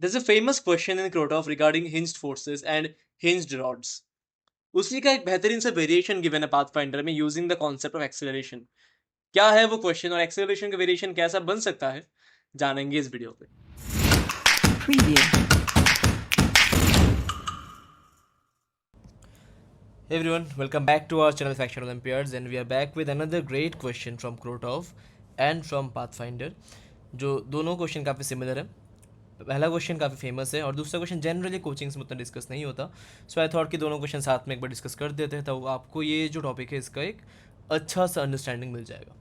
There's a famous question in Krotov regarding hinged forces and hinged rods. उसी का एक बेहतरीन सा वेरिएशन गिवन है पाथफाइंडर में using the concept of acceleration. क्या है वो क्वेश्चन और एक्सेलरेशन का वेरिएशन कैसा बन सकता है, जानेंगे इस वीडियो पे. Preview. Hey everyone, welcome back to our channel Faction Olympiads and we are back with another great question from Krotov and from Pathfinder. जो दोनों क्वेश्चन काफ़ी सिमिलर है. पहला क्वेश्चन काफ़ी फेमस है और दूसरा क्वेश्चन जनरली कोचिंग्स में उतना डिस्कस नहीं होता. सो आई थॉट कि दोनों क्वेश्चन साथ में एक बार डिस्कस कर देते हैं तो आपको ये जो टॉपिक है इसका एक अच्छा सा अंडरस्टैंडिंग मिल जाएगा.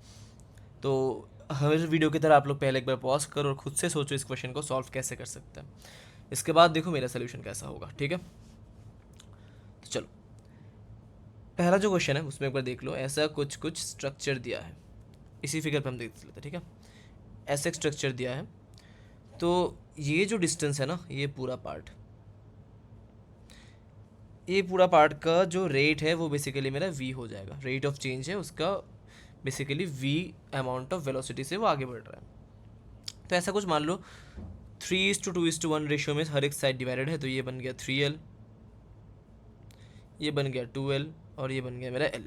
तो हर वीडियो की तरह आप लोग पहले एक बार पॉज करो और खुद से सोचो इस क्वेश्चन को सॉल्व कैसे कर सकते हैं. इसके बाद देखो मेरा सोल्यूशन कैसा होगा. ठीक है, तो चलो पहला जो क्वेश्चन है उसमें एक बार देख लो. ऐसा कुछ कुछ स्ट्रक्चर दिया है, इसी फिगर पे हम देख लेते हैं. ठीक है, ऐसा एक स्ट्रक्चर दिया है. तो ये जो डिस्टेंस है ना, ये पूरा पार्ट का जो रेट है वो बेसिकली मेरा v हो जाएगा. रेट ऑफ चेंज है उसका, basically v amount of velocity से वो आगे बढ़ रहा है. तो ऐसा कुछ मान लो 3:2:1 रेशियो में हर एक साइड डिवाइडेड है. तो ये बन गया 3l, ये बन गया 2l और ये बन गया मेरा l.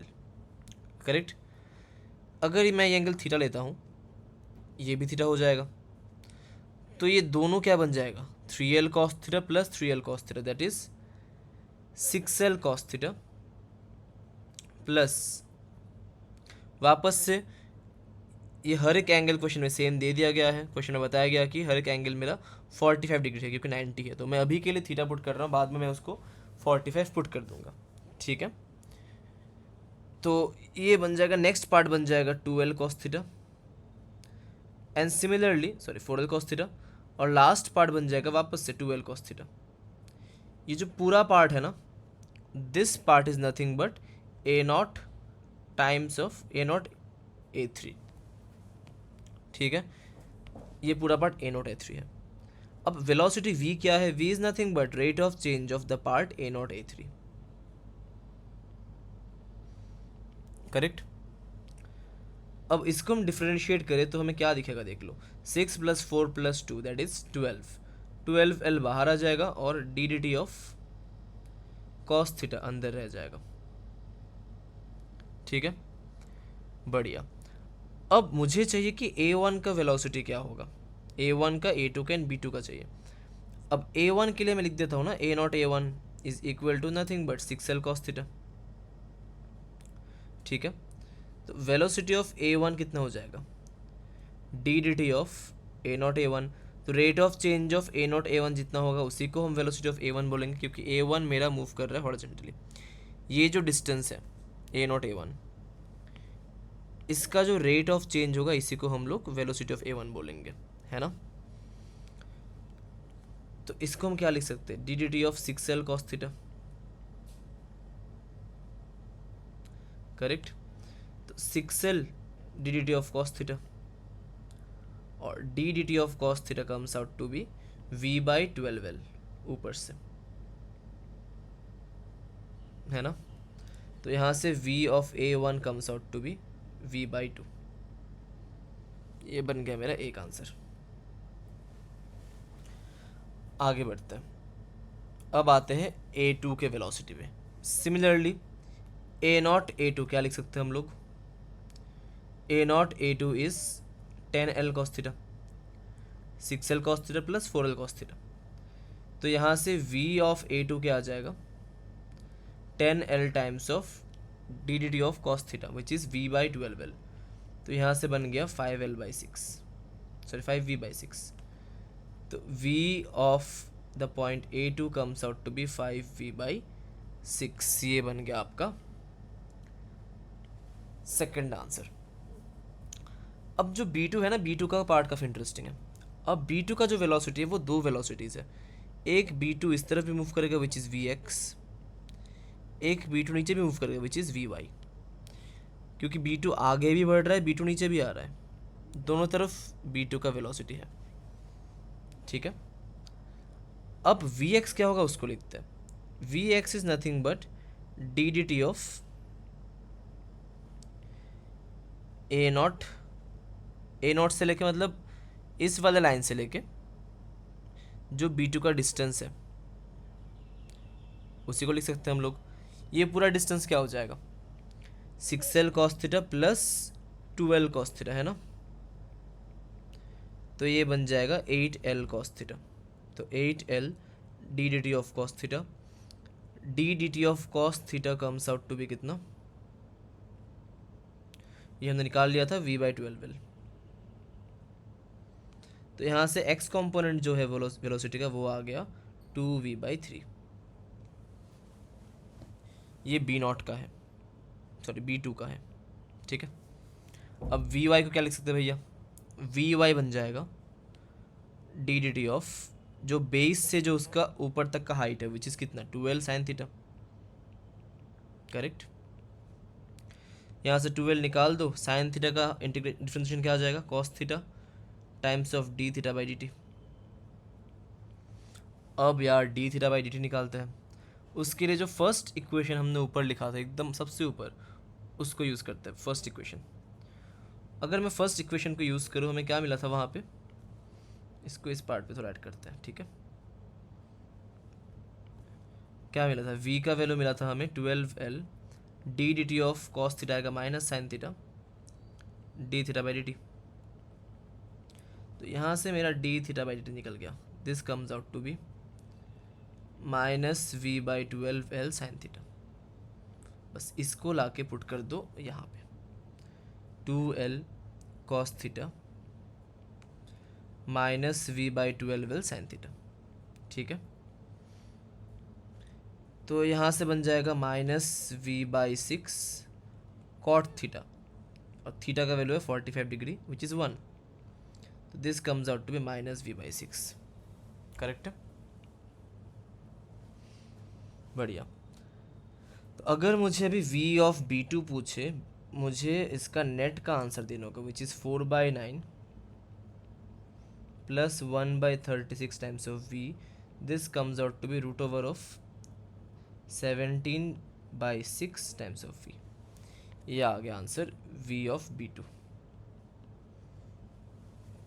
करेक्ट. अगर मैं ये एंगल थीटा लेता हूँ, ये भी थीटा हो जाएगा. तो ये दोनों क्या बन जाएगा, 3l cos theta plus 3l cos theta, that is 6l cos theta plus वापस से ये हर एक एंगल क्वेश्चन में सेम दे दिया गया है. क्वेश्चन में बताया गया कि हर एक एंगल मेरा 45 डिग्री है क्योंकि 90 है. तो मैं अभी के लिए थीटा पुट कर रहा हूँ, बाद में मैं उसको 45 पुट कर दूंगा. ठीक है, तो ये बन जाएगा, नेक्स्ट पार्ट बन जाएगा 2l cos theta and similarly 4l cos theta और लास्ट पार्ट बन जाएगा वापस से 2l cos थीटा. ये जो पूरा पार्ट है ना, this part is nothing but a0 times of a0 a3. ठीक है, ये पूरा पार्ट a0 a3 है. अब वेलोसिटी v क्या है, v is nothing but rate of change of the part a0 a3. Correct. अब इसको हम डिफ्रेंशिएट करें तो हमें क्या दिखेगा, देख लो. 6 + 4 + 2 दैट इज 12l बाहर आ जाएगा और D D T of cos theta अंदर रह जाएगा. ठीक है, बढ़िया. अब मुझे चाहिए कि a1 का वेलोसिटी क्या होगा. a1 का, a2 का एंड b2 का चाहिए. अब a1 के लिए मैं लिख देता हूँ ना, a0 a1 is equal to nothing but 6l cos theta. ठीक है, तो वेलोसिटी ऑफ a1 कितना हो जाएगा, D D T of a0 a1. तो rate of change of a0 a1 जितना होगा उसी को हम वेलोसिटी ऑफ a1 बोलेंगे क्योंकि a1 मेरा मूव कर रहा है हॉरिजॉन्टली. ये जो डिस्टेंस है a0 a1, इसका जो रेट ऑफ चेंज होगा इसी को हम लोग वेलोसिटी ऑफ a1 बोलेंगे, है ना. तो इसको हम क्या लिख सकते हैं, D D T of 6l cos theta. Correct. तो 6l D D T of cos theta और D D T of cos theta comes out to be v/12l ऊपर से, है ना. तो यहाँ से v of a1 comes out to be v/2. ये बन गया मेरा एक आंसर. आगे बढ़ते हैं. अब आते हैं a2 के वेलोसिटी पे. सिमिलरली a0 a2 क्या लिख सकते हैं हम लोग, a0 a2 is 10l cos theta, 6l cos theta plus 4l cos theta. तो यहाँ से v ऑफ a2 क्या आ जाएगा, 10l times of D D T of cos theta which is v/12l. तो यहाँ से बन गया 5l/6, 5v/6. तो v of the point a2 comes out to be 5v/6. ये बन गया आपका सेकंड आंसर. अब जो b2 है ना, b2 का पार्ट काफ़ी इंटरेस्टिंग है. अब b2 का जो वेलोसिटी है वो दो वेलोसिटीज़ है. एक b2 इस तरफ भी मूव करेगा विच इज़ vx, एक b2 नीचे भी मूव करेगा विच इज़ vy. क्योंकि b2 आगे भी बढ़ रहा है, b2 नीचे भी आ रहा है, दोनों तरफ b2 का वेलोसिटी है. ठीक है, अब vx क्या होगा उसको लिखते हैं. vx is nothing but D D T of a0 से लेके, मतलब इस वाले लाइन से लेके जो B2 का डिस्टेंस है उसी को लिख सकते हैं हम लोग। ये पूरा डिस्टेंस क्या हो जाएगा, 6L cos theta plus 2L cos theta, है ना। तो ये बन जाएगा 8L cos थीटा। तो 8L d D T of cos theta, d D T of cos theta comes out to be कितना, ये हमने निकाल लिया था V/12L। तो यहाँ से x कंपोनेंट जो है वेलोसिटी का वो आ गया 2V/3। ये B0 का है, सॉरी B2 का है, ठीक है। अब Vy को क्या लिख सकते हैं भैया, Vy बन जाएगा डी डी टी ऑफ जो बेस से जो उसका ऊपर तक का हाइट है विच इज़ कितना 2L sin थीटा, करेक्ट। यहाँ से 2L निकाल दो, sin थीटा का डिफरेंशिएशन क्या आ जाएगा, cos theta times of D theta by D T. अब यार D theta by D T निकालते हैं, उसके लिए जो फर्स्ट इक्वेशन हमने ऊपर लिखा था एकदम सबसे ऊपर, उसको यूज़ करते हैं फर्स्ट इक्वेशन। अगर मैं फर्स्ट इक्वेशन को यूज़ करूँ हमें क्या मिला था वहाँ पे, इसको इस पार्ट पे थोड़ा ऐड करते हैं, ठीक है। क्या मिला था, v का वैल्यू मिला था हमें 12L D D T of cos theta आएगा minus sine theta D theta by D T. तो यहाँ से मेरा D theta by D T निकल गया, this comes out to be -V/12L sine theta. बस इसको लाके पुट कर दो यहाँ पे, 2L cos theta -V/12L sine theta, ठीक है। तो यहाँ से बन जाएगा -V/6 cot थीटा, और थीटा का वैल्यू है 45 डिग्री विच इज़ 1। तो this comes out to be -V/6, correct है, बढ़िया। तो अगर मुझे अभी V ऑफ B2 पूछे, मुझे इसका नेट का आंसर देना होगा which is 4/9 plus 1/36 times of V। This comes out to be √ओवर ऑफ 17/6 टाइम्स ऑफ V। ये आ गया answer V of B2,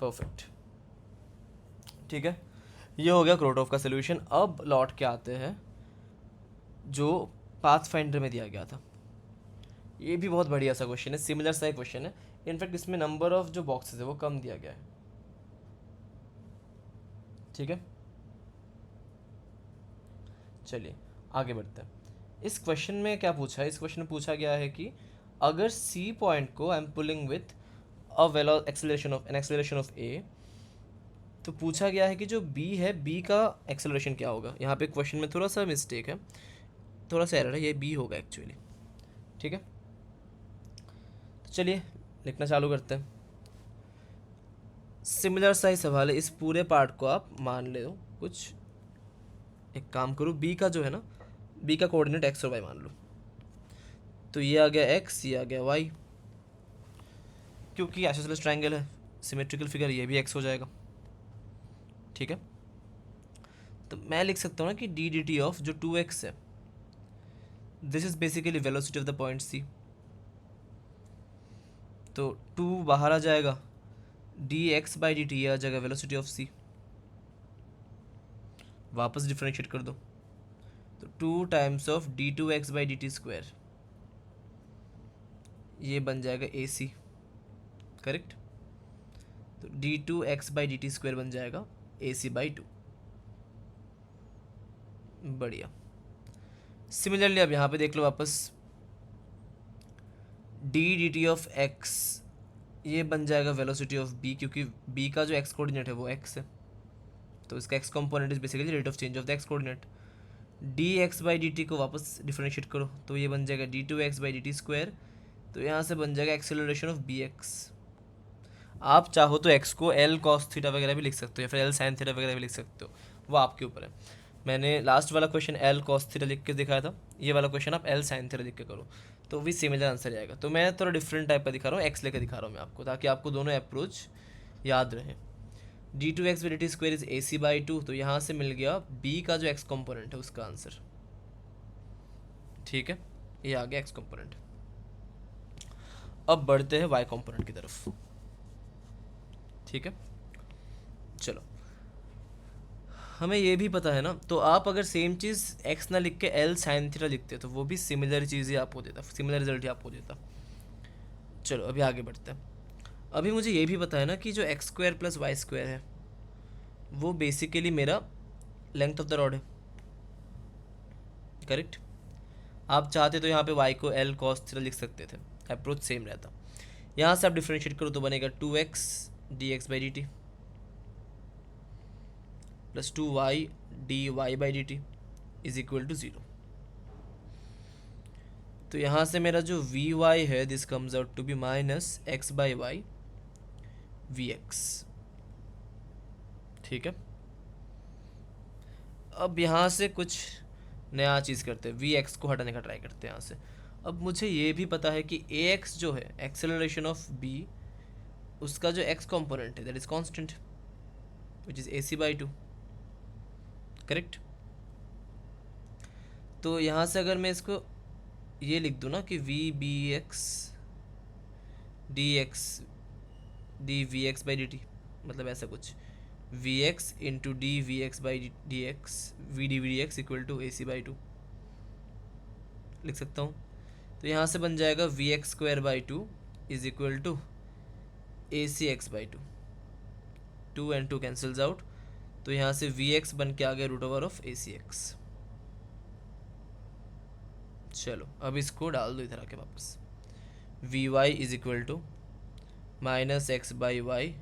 perfect, ठीक है। ये हो गया क्रोटॉफ का सोल्यूशन। अब लौट के आते हैं जो पाथफाइंडर में दिया गया था। ये भी बहुत बढ़िया सा क्वेश्चन है, सिमिलर सा क्वेश्चन है, इनफैक्ट इसमें नंबर ऑफ जो बॉक्सेस है वो कम दिया गया है, ठीक है। चलिए आगे बढ़ते हैं। इस क्वेश्चन में क्या पूछा है, इस क्वेश्चन में पूछा गया है कि अगर सी पॉइंट को I am pulling with acceleration of A, तो पूछा गया है कि जो बी है, बी का एक्सेलरेशन क्या होगा। यहाँ पे क्वेश्चन में थोड़ा सा मिस्टेक है, थोड़ा सा एरर है, ये बी होगा एक्चुअली, ठीक है। तो चलिए लिखना चालू करते हैं। सिमिलर सा ही सवाल है, इस पूरे पार्ट को आप मान ले दो कुछ, एक काम करो, बी का जो है ना, बी का कोऑर्डिनेट एक्स और वाई मान लो। तो ये आ गया एक्स, ये आ गया वाई, क्योंकि आइसोसेलेस ट्रायंगल है, सिमेट्रिकल फिगर, ये भी एक्स हो जाएगा, ठीक है। तो मैं लिख सकता हूँ ना कि डी डी टी ऑफ जो 2x है, this is basically velocity of the point C. तो 2 बाहर आ जाएगा, dx/dt आ जाएगा वेलोसिटी ऑफ सी, वापस डिफरेंशिएट कर दो, तो 2 टाइम्स ऑफ d2x/dt², ये बन जाएगा AC, करेक्ट। तो d2x/dt² बन जाएगा AC/2, बढ़िया। सिमिलरली अब यहाँ पे देख लो वापस, डी ऑफ x, ये बन जाएगा वेलोसिटी ऑफ b, क्योंकि b का जो x कोऑर्डिनेट है वो x है, तो इसका x component is basically rate of change of the x coordinate. dx/dt को वापस डिफरेंशिएट करो, तो ये बन जाएगा d2x/dt²। तो यहाँ से बन जाएगा एक्सेलरेशन ऑफ bx। आप चाहो तो x को L cos थीटा वगैरह भी लिख सकते हो, या फिर L sin थीटा वगैरह भी लिख सकते हो, वो आपके ऊपर है। मैंने लास्ट वाला क्वेश्चन L cos थीटा लिख के दिखाया था, ये वाला क्वेश्चन आप L sin थीटा लिख के करो तो भी सिमिलर आंसर आएगा। तो मैं थोड़ा डिफरेंट टाइप का दिखा रहा हूँ, x लेके दिखा रहा हूँ मैं आपको, ताकि आपको दोनों अप्रोच याद रहे। d2x/dt² इज AC/2, तो यहाँ से मिल गया b का जो x कंपोनेंट है उसका आंसर, ठीक है। ये आ गया x कंपोनेंट। अब बढ़ते हैं y कंपोनेंट की तरफ, ठीक है। चलो हमें ये भी पता है ना, तो आप अगर सेम चीज़ एक्स ना लिख के एल साइन थीटा लिखते तो वो भी सिमिलर चीज़ ही आपको देता, सिमिलर रिजल्ट ही आपको देता। चलो अभी आगे बढ़ते हैं। अभी मुझे ये भी पता है ना कि जो x square plus y square है वो बेसिकली मेरा लेंथ ऑफ द रॉड है, करेक्ट। आप चाहते तो यहाँ पे y को l cos थीटा लिख सकते थे, अप्रोच सेम रहता। यहाँ से आप डिफ्रेंशिएट करो तो बनेगा 2x dx by D t plus 2y dy by D t is equal to 0। तो यहाँ से मेरा जो vy है this comes out to be minus x by y vx, ठीक है। अब यहाँ से कुछ नया चीज़ करते हैं, vx को हटाने का ट्राई करते हैं यहाँ से। अब मुझे ये भी पता है कि ax जो है एक्सेलरेशन ऑफ b, उसका जो x कंपोनेंट है that is constant which is ac by 2, correct. तो यहाँ से अगर मैं इसको ये लिख दूँ ना कि v bx dx d vx by D t, मतलब ऐसा कुछ vx into d v x by d x v d x equal to a c by 2 लिख सकता हूँ। तो यहाँ से बन जाएगा v x square by 2 is equal to a c x by 2, 2 and 2 cancels out. तो यहाँ से वी एक्स बन के आ गया root over of a c x. चलो अब इसको डाल दो इधर आके वापस, v y is equal to minus x by y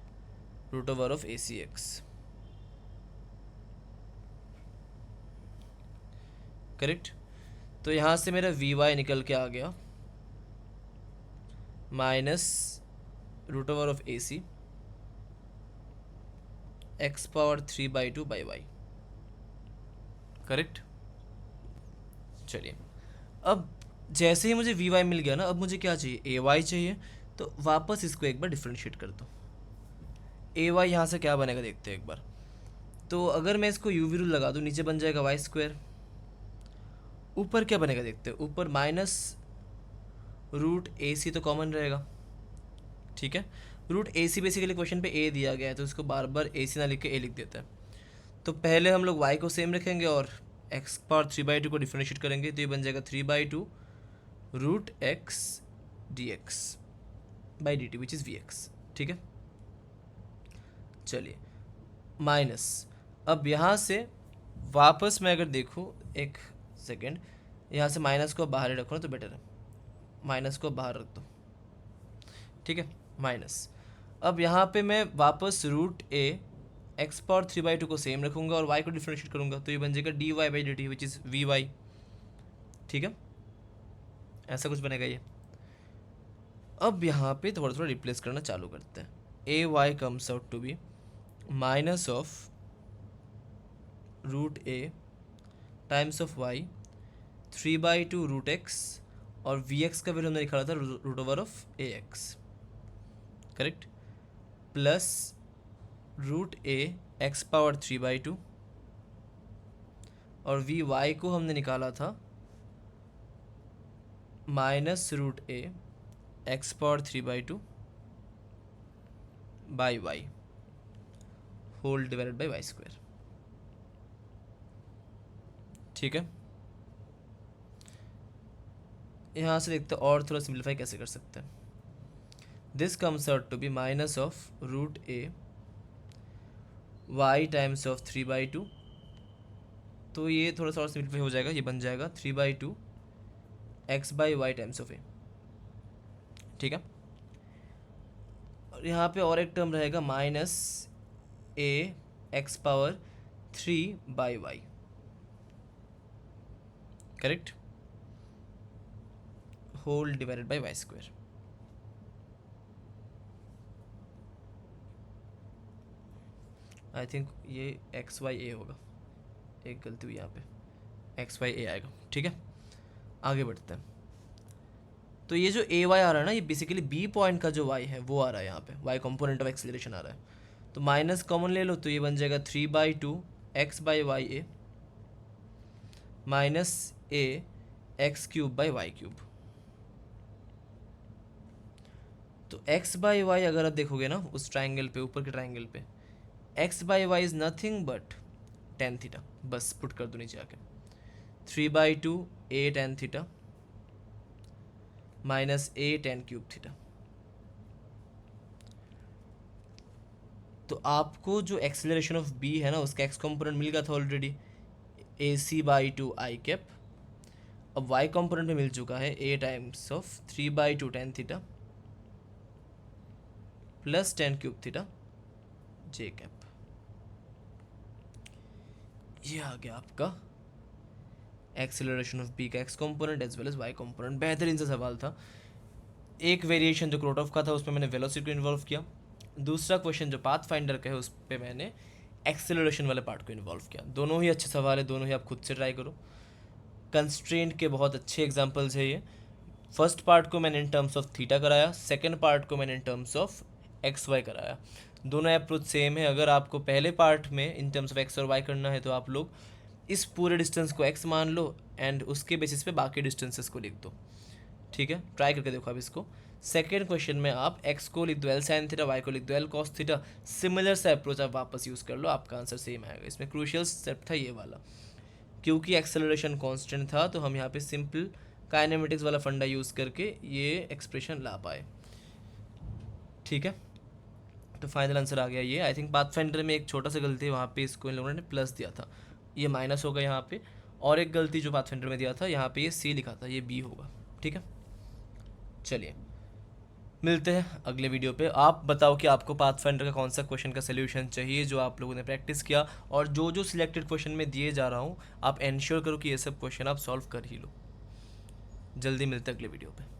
root over of a c x, correct. तो यहाँ से मेरा वी वाई निकल के आ गया minus root over of a c x power 3 by 2 by Y, correct. चलिए अब जैसे ही मुझे वी वाई मिल गया ना, अब मुझे क्या चाहिए, ए वाई चाहिए। तो वापस इसको एक बार डिफ्रेंशिएट कर दो, ए वाई यहाँ से क्या बनेगा देखते हैं एक बार। तो अगर मैं इसको यू वी रूल लगा दूँ, नीचे बन जाएगा वाई स्क्वायर, ऊपर क्या बनेगा देखते हैं, ऊपर माइनस रूट ए सी तो कॉमन रहेगा, ठीक है। रूट ए सी बेसिकली क्वेश्चन पे ए दिया गया है तो इसको बार बार ए सी ना लिख के ए लिख देता है। तो पहले हम लोग वाई को सेम रखेंगे और एक्स पावर 3 बाई 2 को डिफ्रेंशिएट करेंगे, तो ये बन जाएगा 3 by 2 root x d x by D t which is v x, ठीक है। चलिए माइनस, अब यहाँ से वापस मैं अगर देखूँ एक सेकेंड, यहाँ से माइनस को बाहर ही रखो ना तो बेटर है, माइनस को बाहर रख दो, ठीक है, माइनस। अब यहाँ पे मैं वापस root A x power 3 by 2 को सेम रखूँगा और y को डिफ्रेंशिएट करूँगा, तो ये बन जाएगा d y by D t which is v y, ठीक है, ऐसा कुछ बनेगा ये। अब यहाँ पे थोड़ा थोड़ा रिप्लेस करना चालू करते हैं, A Y comes out to be minus of root A times of Y 3 by 2 root X, और वी एक्स का वैल्यू हमने निकाला था root over of A X, correct, plus root A x power 3 by 2, और V Y को हमने निकाला था minus root A x power 3 by 2 by Y whole divided by Y square, ठीक है। यहाँ से देखते हैं और थोड़ा सिंप्लीफाई कैसे कर सकते हैं। This comes out to be minus of root a y times of 3 by 2, तो ये थोड़ा सा और सिंप्लीफाई हो जाएगा, ये बन जाएगा 3 by 2 x by Y times of A, ठीक है। और यहाँ पे और एक टर्म रहेगा minus A x power 3 by Y, correct, whole divided by Y square. I think ये एक्स वाई ए होगा, एक गलती हुई यहाँ पे, एक्स वाई ए आएगा, ठीक है। आगे बढ़ते हैं। तो ये जो ए वाई आ रहा है ना, ये बेसिकली बी पॉइंट का जो वाई है वो आ रहा है यहाँ पे, वाई कंपोनेंट ऑफ एक्सीलरेशन आ रहा है। तो माइनस कॉमन ले लो तो ये बन जाएगा 3 by 2 x by y a minus A x cube by y cube. तो एक्स बाई वाई अगर आप देखोगे ना उस ट्राइंगल पे, ऊपर के ट्राइंगल पे, x by y is nothing but tan theta, बस पुट कर दो नीचे आके 3/2 a tan theta minus a tan cube theta. तो आपको जो एक्सेलरेशन ऑफ b है ना उसका एक्स कंपोनेंट मिल गया था ऑलरेडी, ac/2 आई कैप। अब y कंपोनेंट में मिल चुका है a times of 3/2 tan theta plus tan cube theta j cap. ये आ गया आपका एक्सेलरेशन ऑफ b का x component as well as y component. बेहतरीन सा सवाल था। एक वेरिएशन जो क्रोटॉफ का था उसमें मैंने वेलोसिटी को इन्वॉल्व किया, दूसरा क्वेश्चन जो पाथ फाइंडर का है उस पर मैंने एक्सेलरेशन वाले पार्ट को इन्वॉल्व किया। दोनों ही अच्छे सवाल है, दोनों ही आप खुद से ट्राई करो। कंस्ट्रेंट के बहुत अच्छे एग्जांपल्स है ये। फर्स्ट पार्ट को मैंने इन टर्म्स ऑफ थीटा कराया, सेकंड पार्ट को मैंने in terms of x y कराया। दोनों अप्रोच सेम है। अगर आपको पहले पार्ट में इन टर्म्स ऑफ एक्स और वाई करना है तो आप लोग इस पूरे डिस्टेंस को एक्स मान लो एंड उसके बेसिस पे बाकी डिस्टेंसेस को लिख दो, ठीक है। ट्राई करके देखो आप इसको। सेकेंड क्वेश्चन में आप एक्स को लिख दो एल साइन थीटा, वाई को लिख दो एल कॉस थीटा। सिमिलर सा अप्रोच आप वापस यूज़ कर लो, आपका आंसर सेम आएगा। इसमें क्रूशियल स्टेप था ये वाला, क्योंकि एक्सेलरेशन कांस्टेंट था तो हम यहाँ पे सिंपल काइनेमेटिक्स वाला फंडा यूज़ करके ये एक्सप्रेशन ला पाए, ठीक है। तो फाइनल आंसर आ गया ये। आई थिंक पाथफाइंडर में एक छोटा सा गलती है, वहाँ पे इसको इन लोगों ने प्लस दिया था, ये माइनस होगा यहाँ पे। और एक गलती जो पाथफाइंडर में दिया था, यहाँ पे ये सी लिखा था, ये बी होगा, ठीक है। चलिए मिलते हैं अगले वीडियो पे। आप बताओ कि आपको पाथफाइंडर का कौन सा क्वेश्चन का सोल्यूशन चाहिए जो आप लोगों ने प्रैक्टिस किया, और जो जो सिलेक्टेड क्वेश्चन में दिए जा रहा हूँ आप इंश्योर करो कि ये सब क्वेश्चन आप सॉल्व कर ही लो। जल्दी मिलते हैं अगले वीडियो पे।